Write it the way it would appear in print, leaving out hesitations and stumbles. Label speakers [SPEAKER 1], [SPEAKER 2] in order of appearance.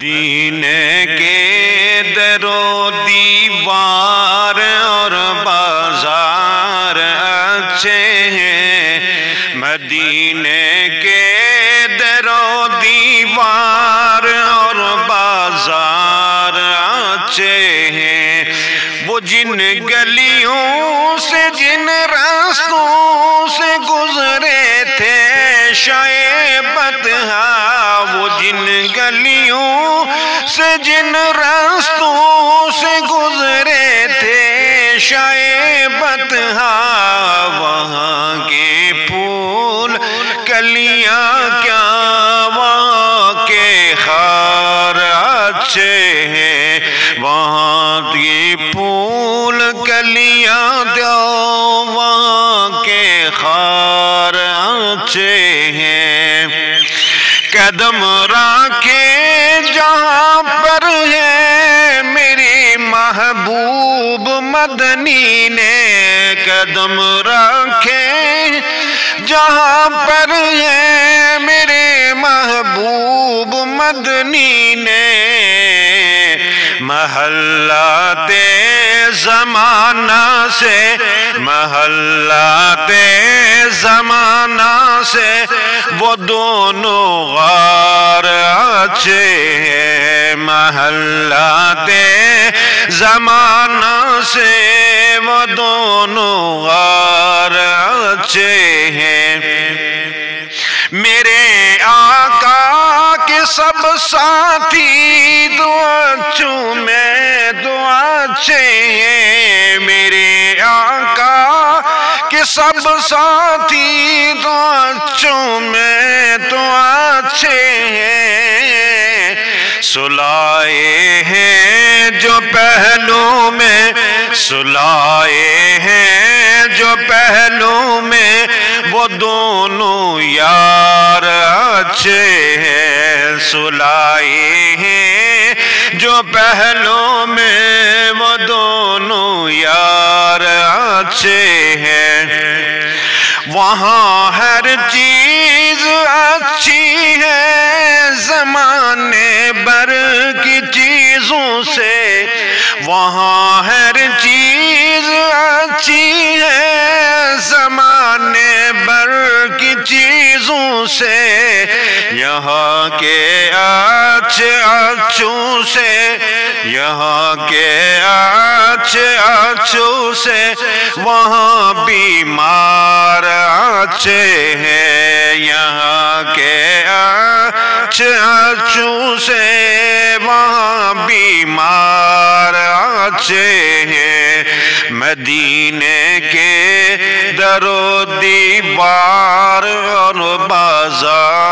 [SPEAKER 1] مدینے کے در و دیوار اور بازار اچھے ہیں، مدینے کے در و دیوار اور بازار اچھے ہیں۔ وہ جن گلیوں سے جن راستوں سے گزرے تھے شاہ بطحا، وہ جن گلیوں سے جن راستوں سے گزرے تھے شاہ بطحا، وہاں کے پھول کلیاں کیا وہاں کے خار اچھے ہیں، وہاں کی پھول کلیاں دو وہاں کے خار اچھے ہیں۔ قدم رکھے جہاں پر ہے میری محبوب مدنی نے، قدم رکھے جہاں پر ہے میرے محبوب مدنی نے، محلات زمانہ سے محلات زمانہ سے وہ دونوں غار اچھے ہیں، محلات زمانہ سے وہ دونوں غار اچھے ہیں۔ میرے آقا کے سب ساتھی دو اچھوں میں دو اچھے ہیں، میرے آقا کے سب ساتھی دو اچھوں میں دو اچھے ہیں۔ سلائے ہیں جو پہلو میں سلائے ہیں جو پہلو میں وہ دونوں یار اچھے ہیں، سلائے ہیں جو پہلو میں وہ دونوں یار اچھے ہیں۔ وہاں ہر چیز اچھی ہے زمانے بھر کی چیزوں سے، وہاں ہر چیز اچھی ہے زمانے بھر کی چیزوں سے، یہاں کے اچھے اچھوں سے یہاں کے اچھے اچھوں سے وہاں بیمار اچھے ہیں، یہاں کے اچھے اچھوں سے وہاں بیمار اچھے ہیں۔ مدینے کے در و دیوار اور بازار